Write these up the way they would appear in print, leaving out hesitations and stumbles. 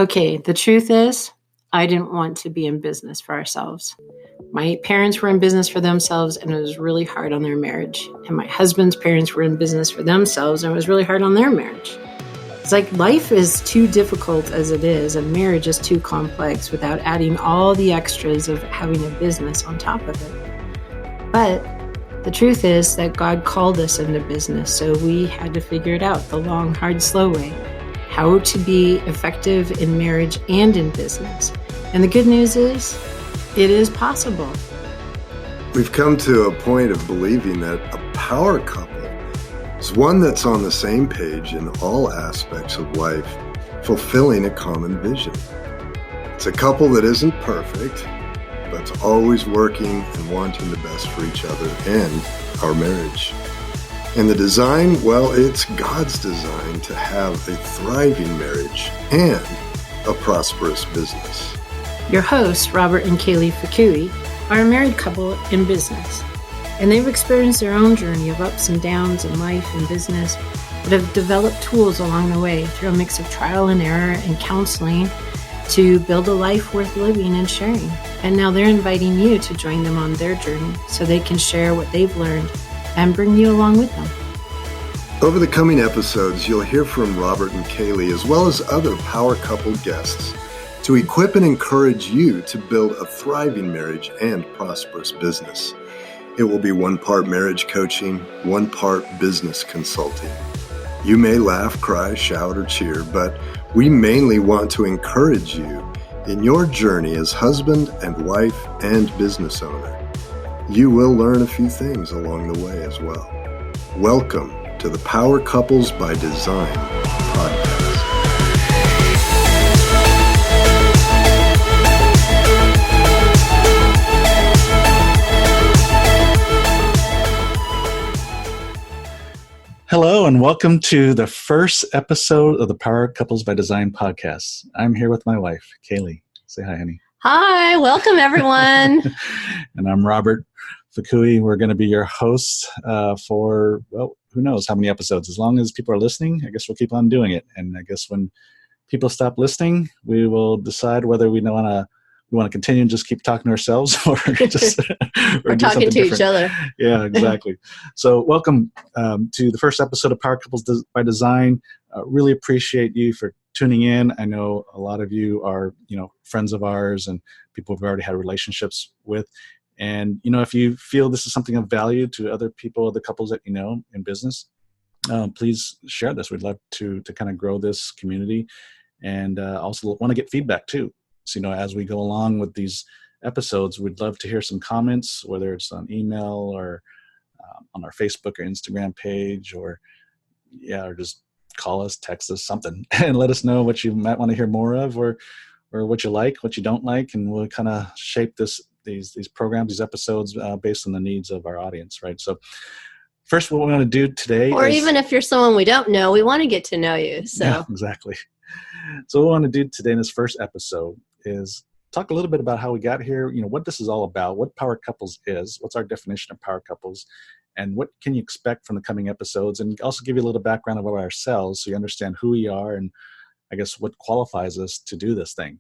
Okay, the truth is, I didn't want to be in business for ourselves. My parents were in business for themselves, and it was really hard on their marriage. And my husband's parents were in business for themselves, and it was really hard on their marriage. It's like life is too difficult as it is, and marriage is too complex without adding all the extras of having a business on top of it. But the truth is that God called us into business, so we had to figure it out the long, hard, slow way. How to be effective in marriage and in business. And the good news is, it is possible. We've come to a point of believing that a power couple is one that's on the same page in all aspects of life, fulfilling a common vision. It's a couple that isn't perfect, but's always working and wanting the best for each other and our marriage. And the design, well, it's God's design to have a thriving marriage and a prosperous business. Your hosts, Robert and Kaylee Fukui, are a married couple in business. And they've experienced their own journey of ups and downs in life and business, but have developed tools along the way through a mix of trial and error and counseling to build a life worth living and sharing. And now they're inviting you to join them on their journey so they can share what they've learned and bring you along with them. Over the coming episodes, you'll hear from Robert and Kaylee, as well as other power couple guests, to equip and encourage you to build a thriving marriage and prosperous business. It will be one part marriage coaching, one part business consulting. You may laugh, cry, shout, or cheer, but we mainly want to encourage you in your journey as husband and wife and business owner. You will learn a few things along the way as well. Welcome to the Power Couples by Design podcast. Hello, and welcome to the first episode of the Power Couples by Design podcast. I'm here with my wife, Kaylee. Say hi, honey. Hi, welcome everyone. And I'm Robert Fukui. We're going to be your hosts for, well, who knows how many episodes. As long as people are listening, I guess we'll keep on doing it. And I guess when people stop listening, we will decide whether we want to continue and just keep talking to ourselves or just or talking to different. Each other. Yeah, exactly. So welcome to the first episode of Power Couples by Design. Really appreciate you for tuning in. I know a lot of you are, friends of ours and people we've already had relationships with. And, if you feel this is something of value to other people, the couples that you know in business, please share this. We'd love to kind of grow this community and also want to get feedback too. So, as we go along with these episodes, we'd love to hear some comments, whether it's on email or on our Facebook or Instagram page or just call us, text us, something, and let us know what you might want to hear more of or what you like, what you don't like, and we'll kind of shape these programs, these episodes based on the needs of our audience, right? So first, what we want to do today even if you're someone we don't know, we want to get to know you. So yeah, exactly. So what we want to do today in this first episode is talk a little bit about how we got here, what this is all about, what Power Couples is, what's our definition of Power Couples, and what can you expect from the coming episodes, and also give you a little background about ourselves so you understand who we are and I guess what qualifies us to do this thing,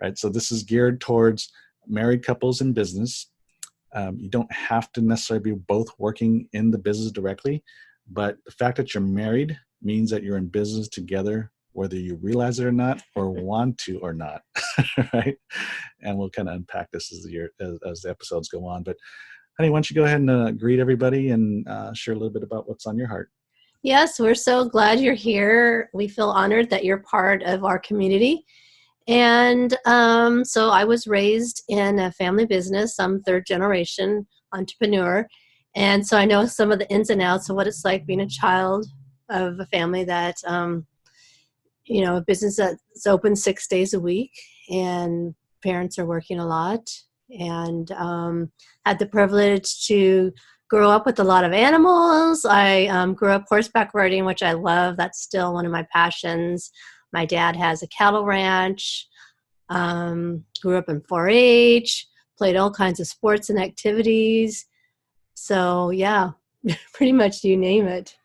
right? So this is geared towards married couples in business. You don't have to necessarily be both working in the business directly, but the fact that you're married means that you're in business together, whether you realize it or not, or want to or not, right? And we'll kind of unpack this as the episodes go on. But honey, why don't you go ahead and greet everybody and share a little bit about what's on your heart. Yes, we're so glad you're here. We feel honored that you're part of our community. And so I was raised in a family business. I'm third generation entrepreneur. And so I know some of the ins and outs of what it's like being a child of a family that, a business that's open 6 days a week and parents are working a lot, and had the privilege to grow up with a lot of animals. I grew up horseback riding, which I love. That's still one of my passions. My dad has a cattle ranch, grew up in 4-H, played all kinds of sports and activities. So yeah, pretty much you name it.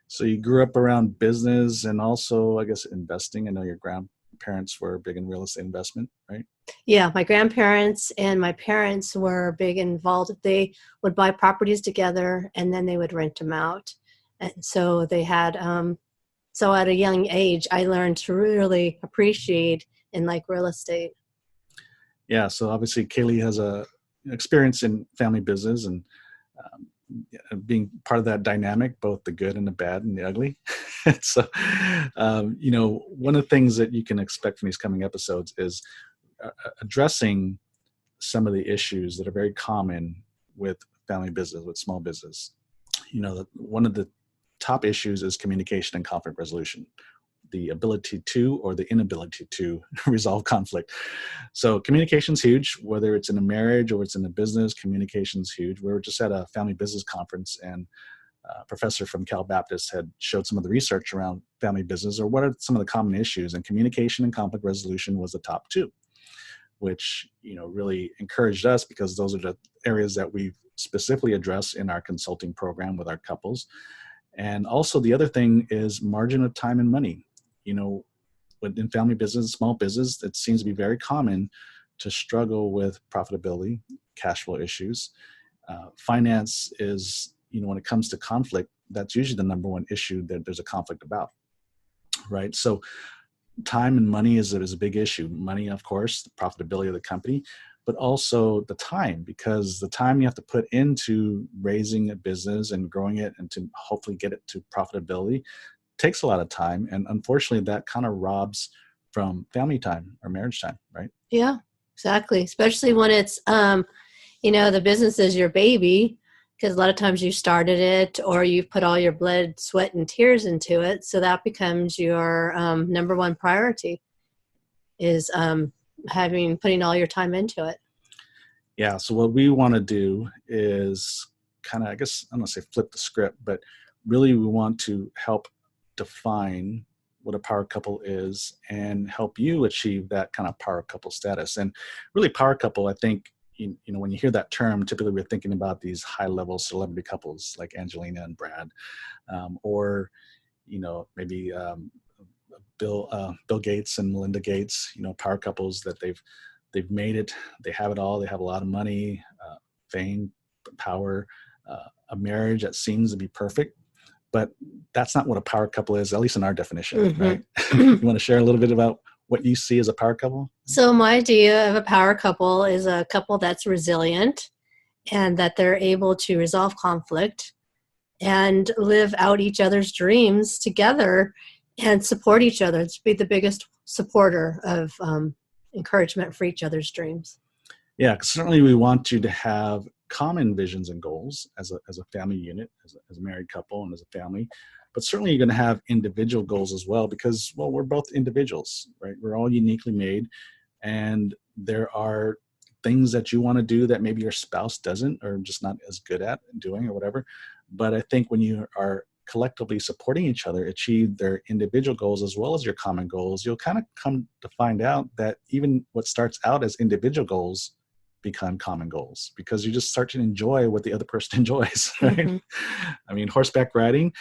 So you grew up around business and also, I guess, investing. I know your parents were big in real estate investment, right? Yeah, my grandparents and my parents were big involved. They would buy properties together and then they would rent them out. And so they had, so at a young age, I learned to really appreciate and like real estate. Yeah, so obviously Kaylee has a experience in family business and being part of that dynamic, both the good and the bad and the ugly. So, one of the things that you can expect from these coming episodes is addressing some of the issues that are very common with family business, with small business. One of the top issues is communication and conflict resolution, the ability to or the inability to resolve conflict. So communication's huge, whether it's in a marriage or it's in a business, communication's huge. We were just at a family business conference and a professor from Cal Baptist had showed some of the research around family business or what are some of the common issues, and communication and conflict resolution was the top two, which really encouraged us because those are the areas that we specifically address in our consulting program with our couples. And also the other thing is margin of time and money. In family business, small business, it seems to be very common to struggle with profitability, cash flow issues. Finance is, when it comes to conflict, that's usually the number one issue that there's a conflict about, right? So time and money is a big issue. Money, of course, the profitability of the company, but also the time, because the time you have to put into raising a business and growing it and to hopefully get it to profitability takes a lot of time. And unfortunately, that kind of robs from family time or marriage time, right? Yeah, exactly. Especially when it's, the business is your baby, because a lot of times you started it or you've put all your blood, sweat, and tears into it. So that becomes your number one priority is putting all your time into it. Yeah. So what we want to do is kind of, I guess, I'm going to say flip the script, but really we want to help define what a power couple is and help you achieve that kind of power couple status. And really power couple, I think, when you hear that term, typically we're thinking about these high level celebrity couples like Angelina and Brad, or, maybe Bill Gates and Melinda Gates, power couples that they've made it, they have it all, they have a lot of money, fame, power, a marriage that seems to be perfect. But that's not what a power couple is, at least in our definition, Mm-hmm. right? You want to share a little bit about what you see as a power couple? So my idea of a power couple is a couple that's resilient and that they're able to resolve conflict and live out each other's dreams together and support each other. To be the biggest supporter of encouragement for each other's dreams. Yeah, certainly we want you to have common visions and goals as a family unit, as a married couple and as a family, but certainly you're going to have individual goals as well because, well, we're both individuals, right? We're all uniquely made, and there are things that you want to do that maybe your spouse doesn't or just not as good at doing or whatever. But I think when you are collectively supporting each other achieve their individual goals as well as your common goals, you'll kind of come to find out that even what starts out as individual goals become common goals because you just start to enjoy what the other person enjoys, right? Mm-hmm. I mean, horseback riding,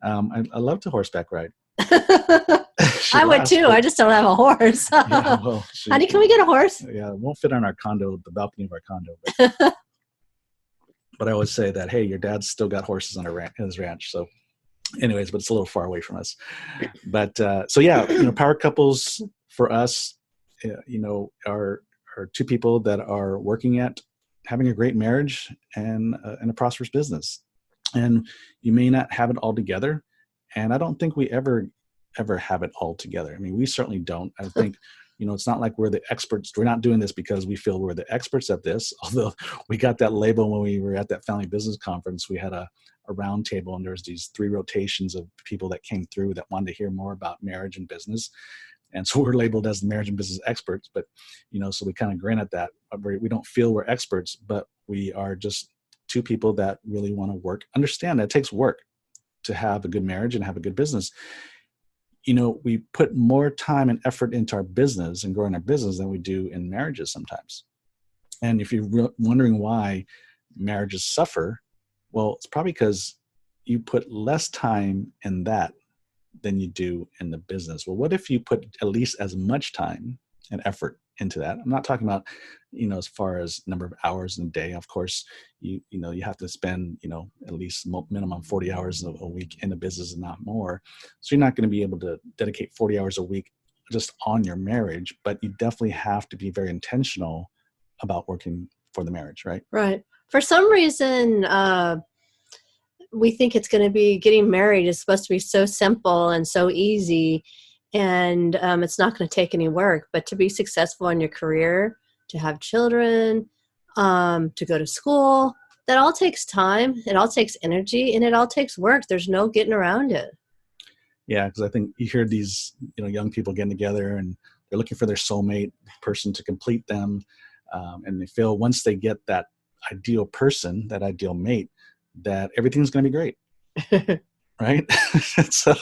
I love to horseback ride. I would too. But I just don't have a horse. Yeah, well, Honey, can we get a horse? Yeah, it won't fit on our condo, the balcony of our condo. But I always say that, hey, your dad's still got horses on his ranch. So anyways, but it's a little far away from us. But so yeah, power couples for us, are two people that are working at having a great marriage and a prosperous business. And you may not have it all together. And I don't think we ever have it all together. I mean, we certainly don't. I think, it's not like we're the experts. We're not doing this because we feel we're the experts at this. Although we got that label when we were at that family business conference. We had a round table and there's these 3 rotations of people that came through that wanted to hear more about marriage and business. And so we're labeled as the marriage and business experts, but, so we kind of grin at that. We don't feel we're experts, but we are just 2 people that really want to work. Understand that it takes work to have a good marriage and have a good business. We put more time and effort into our business and growing our business than we do in marriages sometimes. And if you're wondering why marriages suffer, well, it's probably because you put less time in that than you do in the business. Well, what if you put at least as much time and effort into that? I'm not talking about, as far as number of hours in a day. Of course, you have to spend, at least minimum 40 hours a week in the business and not more. So you're not going to be able to dedicate 40 hours a week just on your marriage, but you definitely have to be very intentional about working for the marriage, right? Right. For some reason, we think it's going to be getting married is supposed to be so simple and so easy, and it's not going to take any work. But to be successful in your career, to have children, to go to school, that all takes time. It all takes energy, and it all takes work. There's no getting around it. Yeah, because I think you hear these, young people getting together and they're looking for their soulmate person to complete them, and they feel once they get that ideal person, that ideal mate, that everything's going to be great, right? So,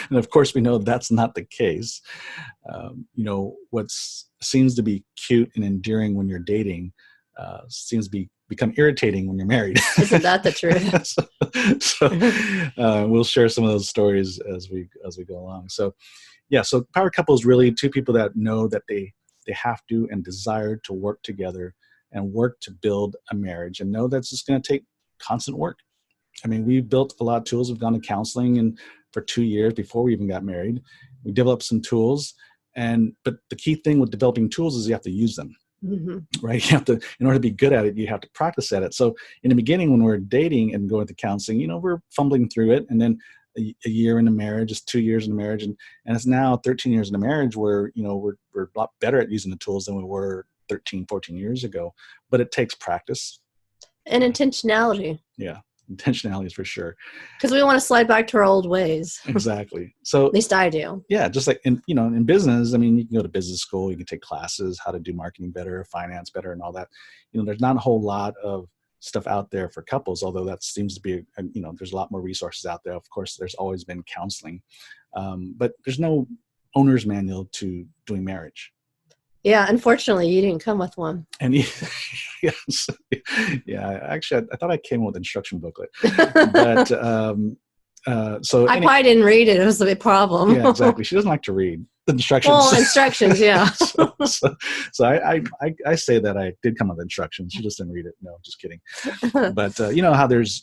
and of course, we know that's not the case. What seems to be cute and endearing when you're dating seems to become irritating when you're married. Isn't that the truth? so we'll share some of those stories as we go along. So, yeah. So power couple is really two people that know that they have to and desire to work together and work to build a marriage, and know that's just going to take constant work. I mean, we've built a lot of tools. We've gone to counseling and for 2 years before we even got married. We developed some tools, but the key thing with developing tools is you have to use them. Mm-hmm. Right? You have to, in order to be good at it, you have to practice at it. So in the beginning, when we're dating and going to counseling, we're fumbling through it. And then a year into marriage is 2 years into marriage. And it's now 13 years into marriage where, we're a lot better at using the tools than we were 13, 14 years ago. But it takes practice. And intentionality. Yeah. Intentionality is for sure. Because we want to slide back to our old ways. Exactly. So at least I do. Yeah, just like in business, I mean, you can go to business school, you can take classes, how to do marketing better, finance better, and all that. There's not a whole lot of stuff out there for couples, although that seems to be, there's a lot more resources out there. Of course, there's always been counseling, but there's no owner's manual to doing marriage. Yeah, unfortunately, you didn't come with one. And yes, yeah. Actually, I thought I came with an instruction booklet, but so I probably didn't read it. It was a big problem. Yeah, exactly. She doesn't like to read the instructions. Well, instructions, yeah. so I say that I did come with instructions. She just didn't read it. No, just kidding. But how there's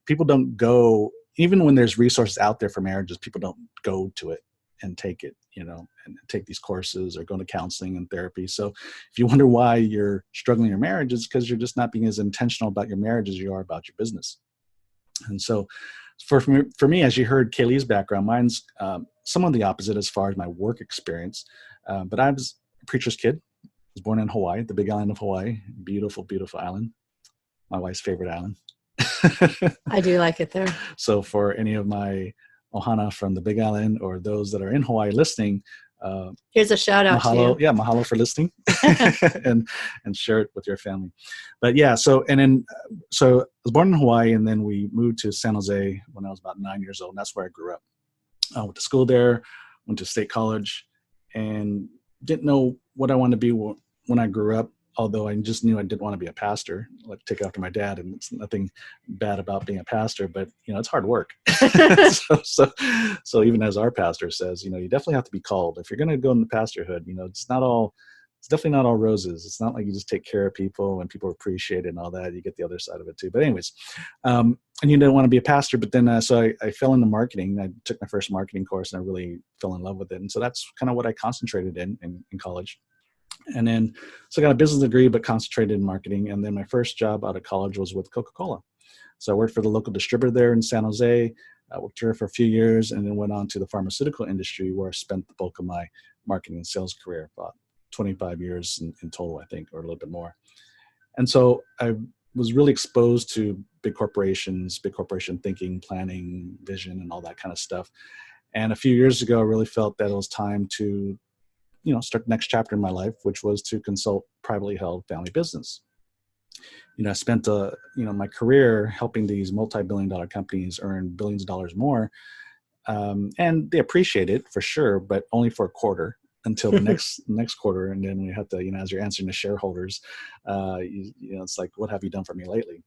people don't go, even when there's resources out there for marriages, people don't go to it and take it, and take these courses or go to counseling and therapy. So if you wonder why you're struggling in your marriage, it's because you're just not being as intentional about your marriage as you are about your business. And so for me, as you heard Kaylee's background, mine's somewhat the opposite as far as my work experience. But I was a preacher's kid. I was born in Hawaii, the big island of Hawaii. Beautiful, beautiful island. My wife's favorite island. I do like it there. So for any of my ohana from the Big Island or those that are in Hawaii listening, here's a shout out mahalo, to you. Yeah, mahalo for listening and share it with your family. But yeah, so I was born in Hawaii, and then we moved to San Jose when I was about 9 years old. And that's where I grew up. I went to school there, went to state college, and didn't know what I wanted to be when I grew up. Although I just knew I didn't want to be a pastor, like take after my dad, and it's nothing bad about being a pastor, but it's hard work. so even as our pastor says, you definitely have to be called. If you're going to go into pastorhood, it's definitely not all roses. It's not like you just take care of people and people appreciate it and all that. You get the other side of it too. But anyways, and you didn't want to be a pastor, but then so I fell into marketing. I took my first marketing course and I really fell in love with it. And so that's kind of what I concentrated in college. And then, so I got a business degree, but concentrated in marketing. And then my first job out of college was with Coca-Cola. So I worked for the local distributor there in San Jose. I worked here for a few years and then went on to the pharmaceutical industry, where I spent the bulk of my marketing and sales career, about 25 years in total, I think, or a little bit more. And so I was really exposed to big corporation thinking, planning, vision, and all that kind of stuff. And a few years ago, I really felt that it was time to start the next chapter in my life, which was to consult privately held family business. I spent my career helping these multi-billion-dollar companies earn billions of dollars more, and they appreciate it for sure, but only for a quarter until the next quarter, and then we have to, as you're answering the shareholders, it's like, what have you done for me lately?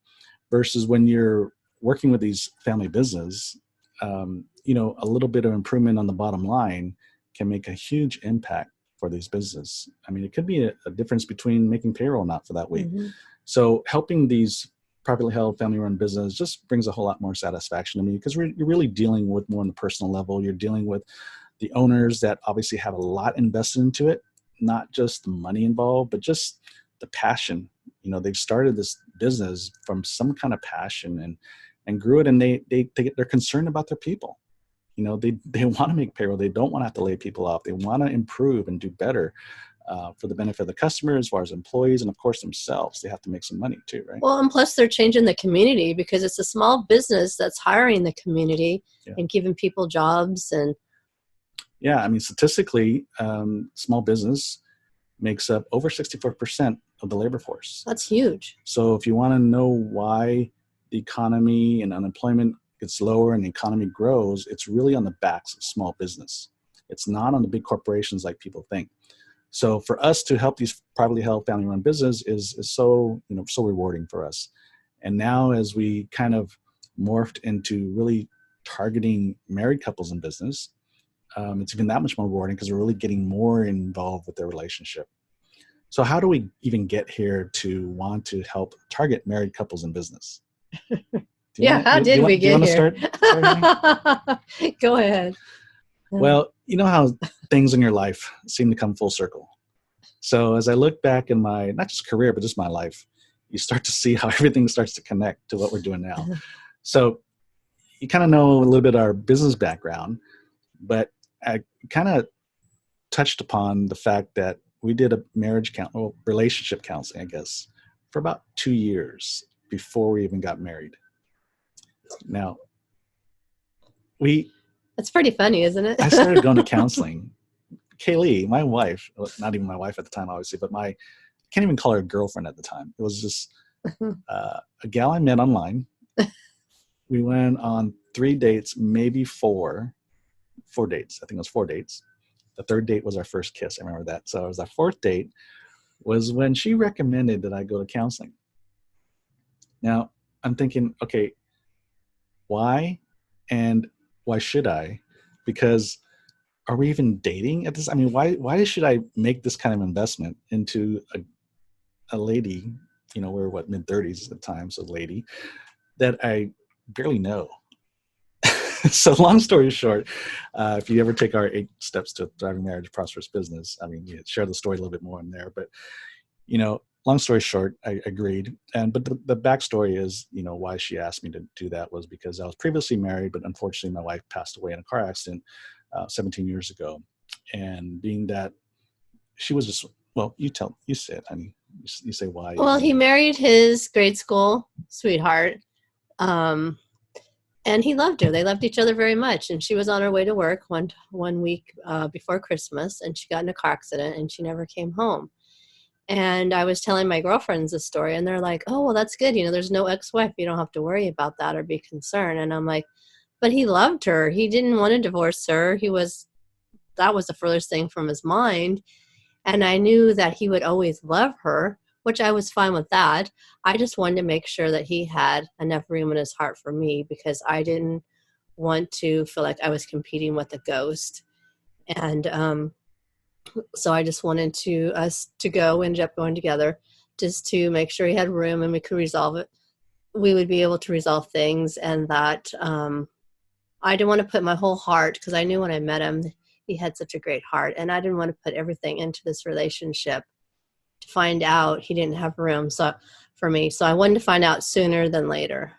Versus when you're working with these family business, a little bit of improvement on the bottom line can make a huge impact for these businesses. I mean, it could be a difference between making payroll or not for that week. Mm-hmm. So helping these privately held, family-run business just brings a whole lot more satisfaction to me, because you're really dealing with more on the personal level. You're dealing with the owners that obviously have a lot invested into it, not just the money involved, but just the passion. They've started this business from some kind of passion and grew it, and they're concerned about their people. They want to make payroll. They don't want to have to lay people off. They want to improve and do better for the benefit of the customer, as far as employees, and of course themselves. They have to make some money too, right? Well, and plus they're changing the community, because it's a small business that's hiring the community and giving people jobs. And yeah, I mean, statistically, small business makes up over 64% of the labor force. That's huge. So if you want to know why the economy and unemployment gets lower and the economy grows, it's really on the backs of small business. It's not on the big corporations like people think. So for us to help these privately held, family-run business is so rewarding for us. And now, as we kind of morphed into really targeting married couples in business, it's even that much more rewarding, because we're really getting more involved with their relationship. So how do we even get here to want to help target married couples in business? How did we get here? Go ahead. Well, you know how things in your life seem to come full circle. So as I look back in my, not just career, but just my life, you start to see how everything starts to connect to what we're doing now. So you kind of know a little bit of our business background, but I kind of touched upon the fact that we did a relationship counseling, I guess, for about 2 years before we even got married. Now, that's pretty funny, isn't it? I started going to counseling. Kaylee, my wife, not even my wife at the time, obviously, but I can't even call her a girlfriend at the time. It was just a gal I met online. We went on 3 dates, maybe four dates. I think it was 4 dates. The third date was our first kiss. I remember that. So it was our fourth date was when she recommended that I go to counseling. Now, I'm thinking, okay, why? And why should I? Because are we even dating at this? I mean, why should I make this kind of investment into a lady, we're mid-30s at the time, so lady, that I barely know. So long story short, if you ever take our 8 steps to thriving marriage, prosperous business, I mean, you share the story a little bit more in there, but, long story short, I agreed. But the backstory is, why she asked me to do that was because I was previously married, but unfortunately my wife passed away in a car accident 17 years ago. And being that she was just, well, you say it, honey. You say why. Well, he married his grade school sweetheart. And he loved her. They loved each other very much. And she was on her way to work one week before Christmas, and she got in a car accident, and she never came home. And I was telling my girlfriends this story, and they're like, oh, well, that's good. There's no ex-wife. You don't have to worry about that or be concerned. And I'm like, but he loved her. He didn't want to divorce her. That was the furthest thing from his mind. And I knew that he would always love her, which I was fine with that. I just wanted to make sure that he had enough room in his heart for me, because I didn't want to feel like I was competing with a ghost. And so I just wanted us to go, ended up going together, just to make sure he had room and we could resolve it. We would be able to resolve things, and that I didn't want to put my whole heart, because I knew when I met him, he had such a great heart, and I didn't want to put everything into this relationship to find out he didn't have room for me. So I wanted to find out sooner than later.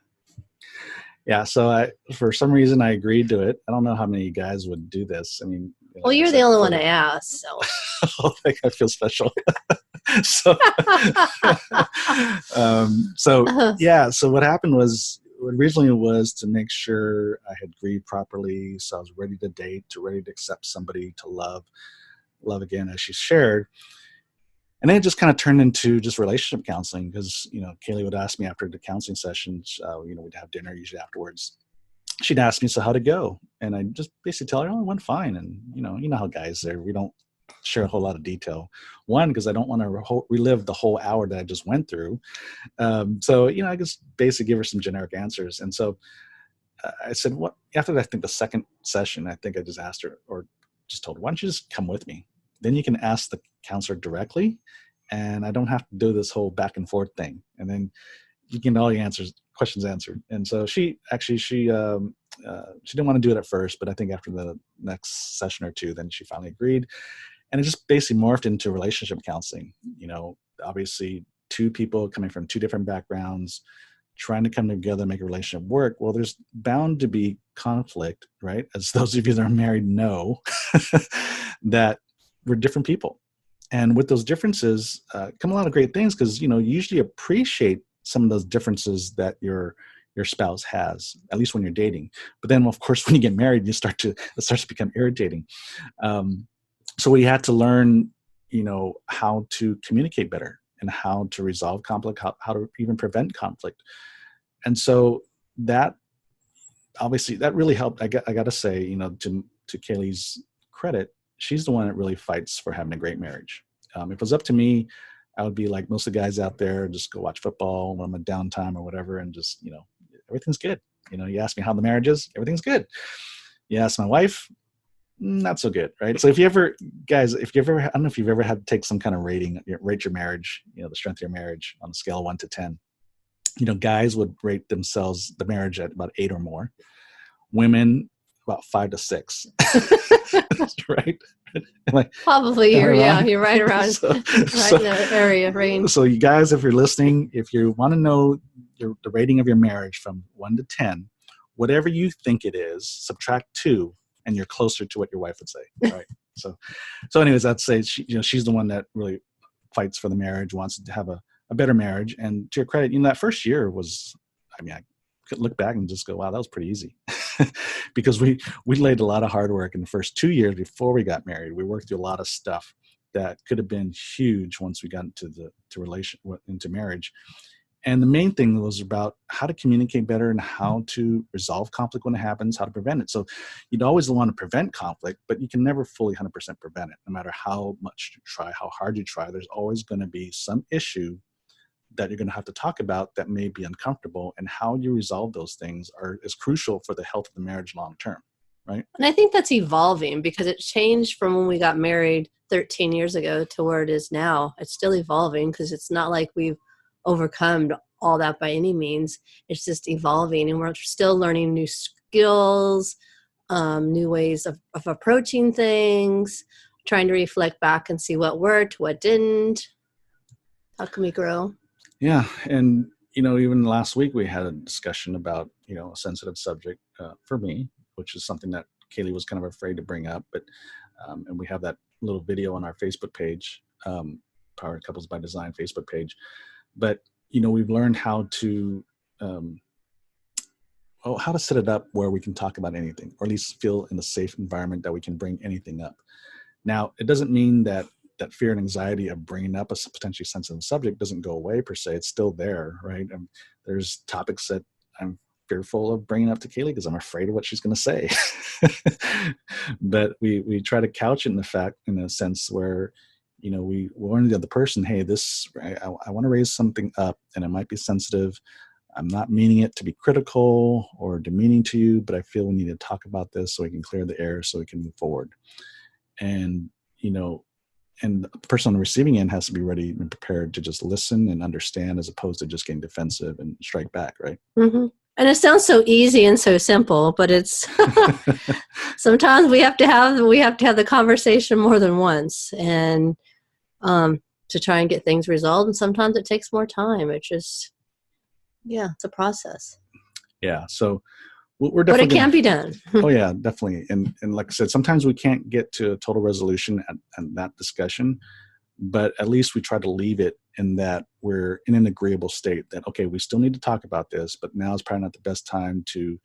Yeah. So for some reason, I agreed to it. I don't know how many guys would do this. I mean, well, you're the only one I asked. So I feel special. So what happened was, originally was to make sure I had grieved properly. So I was ready to date, ready to accept somebody, to love again, as she shared. And then it just kind of turned into just relationship counseling, because, Kaylee would ask me after the counseling sessions, we'd have dinner usually afterwards. She'd ask me, so how'd it go? And I just basically tell her, oh, it went fine. And, you know how guys are, we don't share a whole lot of detail. One, because I don't want to relive the whole hour that I just went through. So, I just basically give her some generic answers. And so I said, what, after I think the second session, I think I just asked her, or just told her, why don't you just come with me? Then you can ask the counselor directly, and I don't have to do this whole back and forth thing. And then you get all your questions answered. And so she didn't want to do it at first, but I think after the next session or two, then she finally agreed. And it just basically morphed into relationship counseling. Obviously 2 people coming from 2 different backgrounds, trying to come together and make a relationship work. Well, there's bound to be conflict, right? As those of you that are married know, that we're different people. And with those differences come a lot of great things, because, you usually appreciate some of those differences that your spouse has, at least when you're dating. But then, of course, when you get married, it starts to become irritating. So we had to learn, how to communicate better and how to resolve conflict, how to even prevent conflict. And so that, obviously, that really helped. I got to say, to Kaylee's credit, she's the one that really fights for having a great marriage. If it was up to me, I would be like most of the guys out there, just go watch football when I'm in downtime or whatever, and just, everything's good. You ask me how the marriage is, everything's good. You ask my wife, not so good, right? So if you ever, guys, I don't know if you've ever had to take some kind of rating, rate your marriage, the strength of your marriage on a scale of 1 to 10. Guys would rate themselves, the marriage, at about 8 or more. Women, about 5 to 6. Right? Probably you're right around so, in the area range. So you guys, if you're listening, if you want to know the rating of your marriage from 1 to 10, whatever you think it is, subtract 2, and you're closer to what your wife would say. Right? So anyways, I'd say she's the one that really fights for the marriage, wants to have a better marriage. And to your credit, that first year was, I could look back and just go, wow, that was pretty easy. Because we laid a lot of hard work in the first 2 years before we got married. We worked through a lot of stuff that could have been huge once we got into marriage. And the main thing was about how to communicate better and how to resolve conflict when it happens, how to prevent it. So you'd always want to prevent conflict, but you can never fully 100% prevent it. No matter how much you try, how hard you try, there's always going to be some issue that you're going to have to talk about that may be uncomfortable, and how you resolve those things is crucial for the health of the marriage long term, right? And I think that's evolving, because it changed from when we got married 13 years ago to where it is now. It's still evolving, because it's not like we've overcome all that by any means. It's just evolving, and we're still learning new skills, new ways of approaching things, trying to reflect back and see what worked, what didn't. How can we grow? Yeah. And, even last week we had a discussion about, a sensitive subject for me, which is something that Kaylee was kind of afraid to bring up. But, and we have that little video on our Facebook page, Power Couples by Design Facebook page. But, we've learned how to set it up where we can talk about anything, or at least feel in a safe environment that we can bring anything up. Now, it doesn't mean that fear and anxiety of bringing up a potentially sensitive subject doesn't go away per se. It's still there, right? And there's topics that I'm fearful of bringing up to Kaylee because I'm afraid of what she's going to say. But we try to couch it in a sense where, we warn the other person, hey, I want to raise something up, and it might be sensitive. I'm not meaning it to be critical or demeaning to you, but I feel we need to talk about this so we can clear the air so we can move forward. And, and the person on the receiving end has to be ready and prepared to just listen and understand, as opposed to just getting defensive and strike back, right? Mm-hmm. And it sounds so easy and so simple, but it's sometimes we have to have the conversation more than once, and to try and get things resolved. And sometimes it takes more time. It's just, it's a process. Yeah. So we're definitely. But it can be done. Oh yeah, definitely. And like I said, sometimes we can't get to a total resolution at that discussion, but at least we try to leave it in that we're in an agreeable state that, okay, we still need to talk about this, but now is probably not the best time to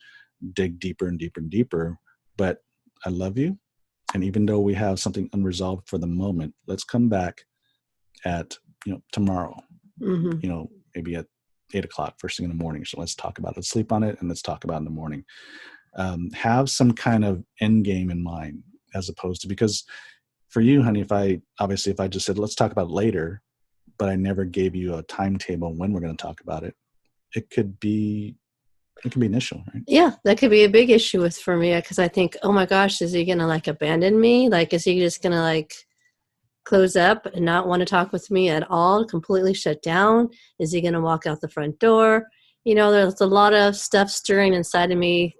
dig deeper and deeper and deeper. But I love you. And even though we have something unresolved for the moment, let's come back at, tomorrow, maybe at 8 o'clock, first thing in the morning. So let's talk about it. Let's sleep on it, and let's talk about it in the morning. Have some kind of end game in mind, as opposed to, because for you, honey, if I just said, let's talk about it later, but I never gave you a timetable when we're going to talk about it, it could be It can be initial, right? Yeah, that could be a big issue for me because I think, oh my gosh, is he going to like abandon me? Like, is he just going to like close up and not want to talk with me at all, completely shut down? Is he going to walk out the front door? You know, there's a lot of stuff stirring inside of me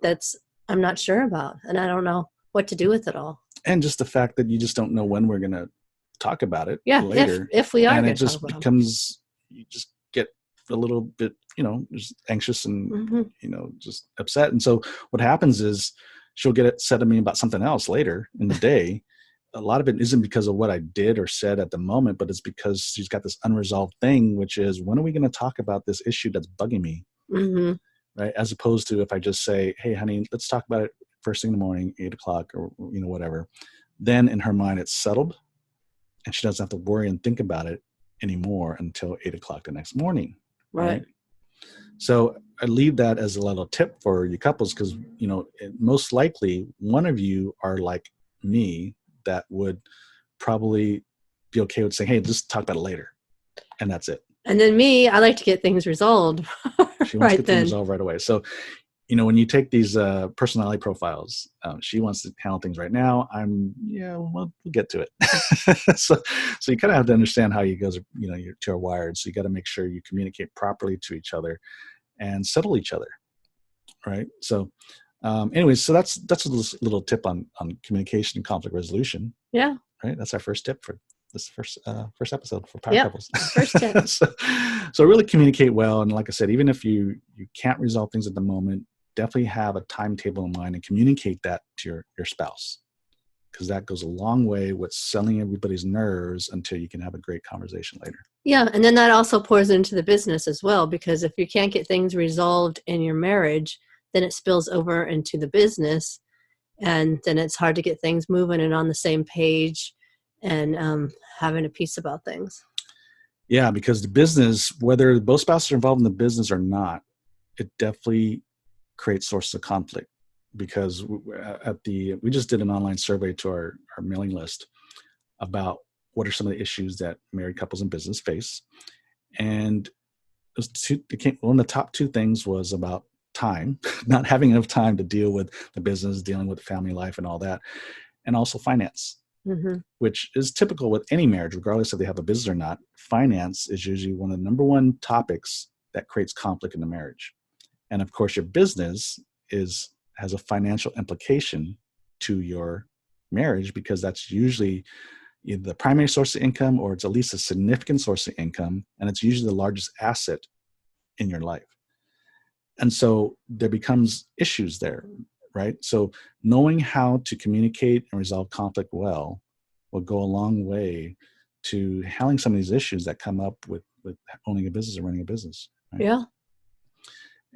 I'm not sure about, and I don't know what to do with it all. And just the fact that you just don't know when we're going to talk about it later. If we are and going it to just talk about becomes, you just get a little bit, just anxious and, just upset. And so what happens is she'll get upset at me about something else later in the day. A lot of it isn't because of what I did or said at the moment, but it's because she's got this unresolved thing, which is, when are we going to talk about this issue that's bugging me? Mm-hmm. Right? As opposed to if I just say, hey, honey, let's talk about it first thing in the morning, 8:00 or, whatever. Then in her mind, it's settled and she doesn't have to worry and think about it anymore until 8:00 the next morning. Right. So I leave that as a little tip for you couples, because, most likely one of you are like me that would probably be okay with saying, hey, just talk about it later. And that's it. And then me, I like to get things resolved. She wants to get things resolved right away. So, when you take these personality profiles, she wants to handle things right now. We'll get to it. so you kind of have to understand how you guys are, you two are wired. So you got to make sure you communicate properly to each other and settle each other. Right. So, anyways, so that's a little tip on communication and conflict resolution. Yeah. Right. That's our first tip for this first episode for Power Couples. First tip. so really communicate well. And like I said, even if you can't resolve things at the moment, definitely have a timetable in mind and communicate that to your spouse, because that goes a long way with settling everybody's nerves until you can have a great conversation later. Yeah. And then that also pours into the business as well, because if you can't get things resolved in your marriage, then it spills over into the business, and then it's hard to get things moving and on the same page and having a peace about things. Yeah, because the business, whether both spouses are involved in the business or not, it definitely creates sources of conflict. Because we just did an online survey to our mailing list about what are some of the issues that married couples in business face, and one of the top two things was about time, not having enough time to deal with the business, dealing with family life and all that, and also finance. Mm-hmm. Which is typical with any marriage, regardless if they have a business or not. Finance is usually one of the number one topics that creates conflict in the marriage. And of course, your business has a financial implication to your marriage, because that's usually either the primary source of income or it's at least a significant source of income. And it's usually the largest asset in your life. And so there becomes issues there. Right? So knowing how to communicate and resolve conflict well will go a long way to handling some of these issues that come up with owning a business and running a business. Right? Yeah.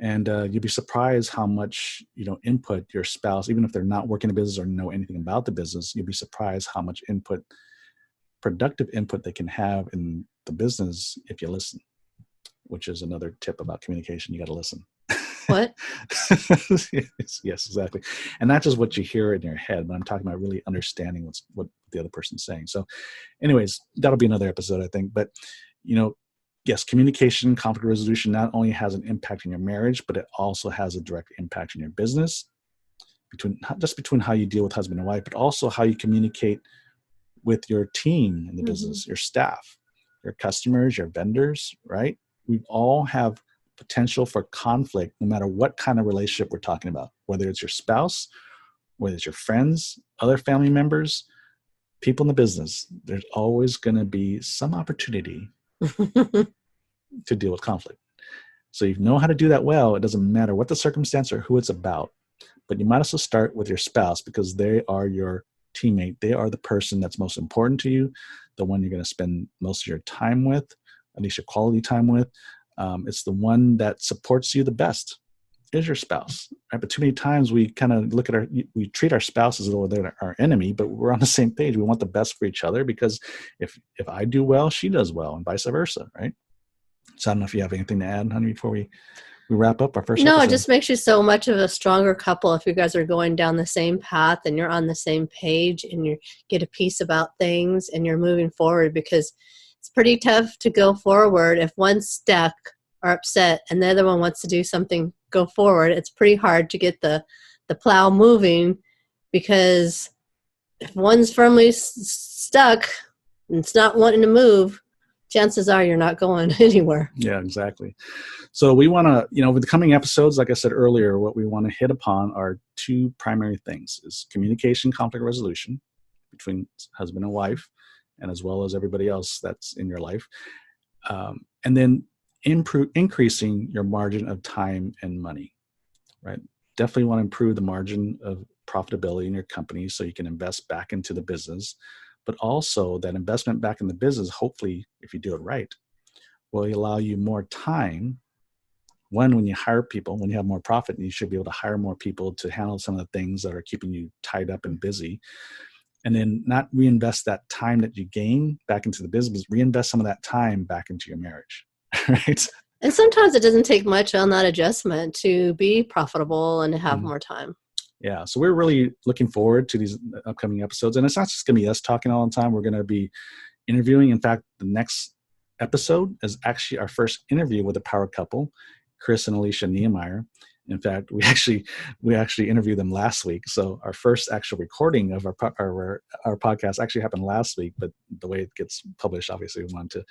And you'd be surprised how much, input your spouse, even if they're not working in a business or know anything about the business, you'd be surprised how much productive input they can have in the business if you listen, which is another tip about communication. You got to listen. What? Yes, exactly. And not just what you hear in your head, but I'm talking about really understanding what the other person's saying. So anyways, that'll be another episode, I think. But, yes, communication, conflict resolution not only has an impact in your marriage, but it also has a direct impact in your business, not just between how you deal with husband and wife, but also how you communicate with your team in the business, your staff, your customers, your vendors, right? We all have potential for conflict no matter what kind of relationship we're talking about, whether it's your spouse, whether it's your friends, other family members, people in the business. There's always going to be some opportunity to deal with conflict. So you know how to do that well. It doesn't matter what the circumstance or who it's about, but you might as well start with your spouse, because they are your teammate. They are the person that's most important to you, the one you're going to spend most of your time with, at least your quality time with. It's the one that supports you the best is your spouse, right? But too many times we kind of we treat our spouse as though they're our enemy, but we're on the same page. We want the best for each other, because if I do well, she does well, and vice versa, right? So I don't know if you have anything to add, honey, before we wrap up our first episode. No, it just makes you so much of a stronger couple if you guys are going down the same path and you're on the same page and you get a peace about things and you're moving forward, because it's pretty tough to go forward if one's stuck are upset and the other one wants to do something, go forward, it's pretty hard to get the plow moving, because if one's firmly stuck and it's not wanting to move, chances are you're not going anywhere. Yeah, exactly. So we want to, with the coming episodes, like I said earlier, what we want to hit upon are two primary things: is communication, conflict resolution between husband and wife, and as well as everybody else that's in your life. And then increasing your margin of time and money, right? Definitely want to improve the margin of profitability in your company so you can invest back into the business. But also that investment back in the business, hopefully, if you do it right, will allow you more time. When you hire people, when you have more profit, you should be able to hire more people to handle some of the things that are keeping you tied up and busy. And then not reinvest that time that you gain back into the business, reinvest some of that time back into your marriage, right? And sometimes it doesn't take much on that adjustment to be profitable and have more time. Yeah, so we're really looking forward to these upcoming episodes. And it's not just going to be us talking all the time. We're going to be interviewing. In fact, the next episode is actually our first interview with a power couple, Chris and Alicia Niemeyer. In fact, we actually interviewed them last week. So our first actual recording of our podcast actually happened last week, but the way it gets published, obviously, we wanted to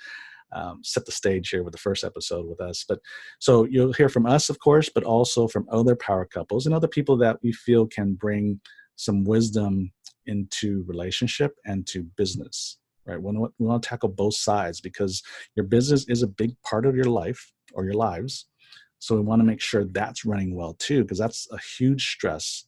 set the stage here with the first episode with us. But so you'll hear from us, of course, but also from other power couples and other people that we feel can bring some wisdom into relationship and to business, right? We want to tackle both sides, because your business is a big part of your life or your lives. So we want to make sure that's running well too, because that's a huge stress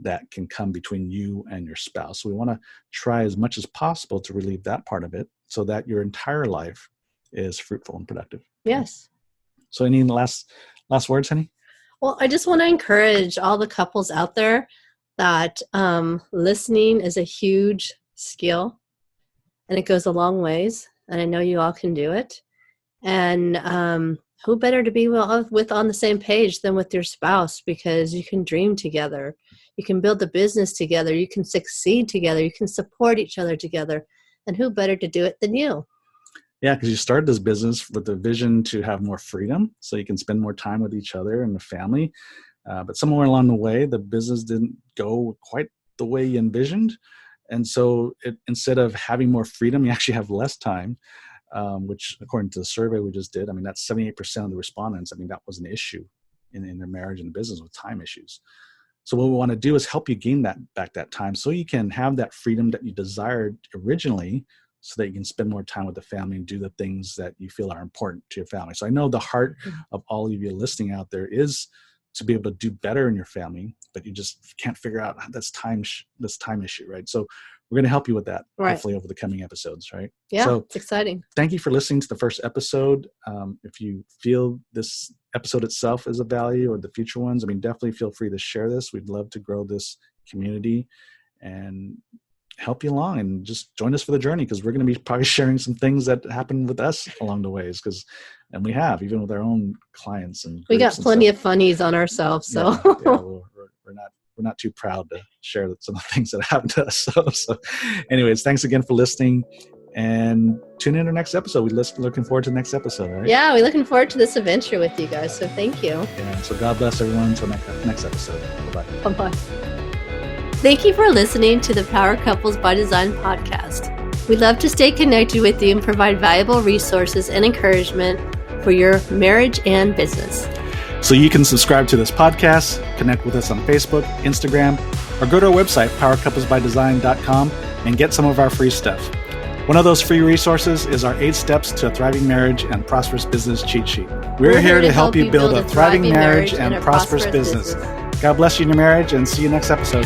that can come between you and your spouse. So we want to try as much as possible to relieve that part of it so that your entire life is fruitful and productive. Yes. So any last words, honey? Well, I just want to encourage all the couples out there that listening is a huge skill, and it goes a long ways. And I know you all can do it. And who better to be with on the same page than with your spouse, because you can dream together. You can build the business together. You can succeed together. You can support each other together. And who better to do it than you? Yeah, because you started this business with the vision to have more freedom so you can spend more time with each other and the family. But somewhere along the way, the business didn't go quite the way you envisioned. And so instead of having more freedom, you actually have less time, which according to the survey we just did, that's 78% of the respondents. That was an issue in their marriage and business, with time issues. So what we want to do is help you gain that time so you can have that freedom that you desired originally, so that you can spend more time with the family and do the things that you feel are important to your family. So I know the heart of all of you listening out there is to be able to do better in your family, but you just can't figure out this time issue, right? So we're going to help you with that, hopefully, over the coming episodes, right? Yeah, so it's exciting. Thank you for listening to the first episode. If you feel this episode itself is of value, or the future ones, definitely feel free to share this. We'd love to grow this community and help you along, and just join us for the journey, because we're going to be probably sharing some things that happen with us along the ways, and we have, even with our own clients, and we got plenty of funnies on ourselves. So we're not too proud to share some of the things that happened to us. So anyways, thanks again for listening, and tune in to our next episode. We're looking forward to the next episode. All right? Yeah, we're looking forward to this adventure with you guys. So thank you. Yeah. So God bless everyone until next episode. Bye-bye. Bye-bye. Thank you for listening to the Power Couples by Design podcast. We'd love to stay connected with you and provide valuable resources and encouragement for your marriage and business. So you can subscribe to this podcast, connect with us on Facebook, Instagram, or go to our website, powercouplesbydesign.com, and get some of our free stuff. One of those free resources is our 8 steps to a thriving marriage and prosperous business cheat sheet. We're here to help you build a thriving marriage and prosperous business. God bless you in your marriage, and see you next episode.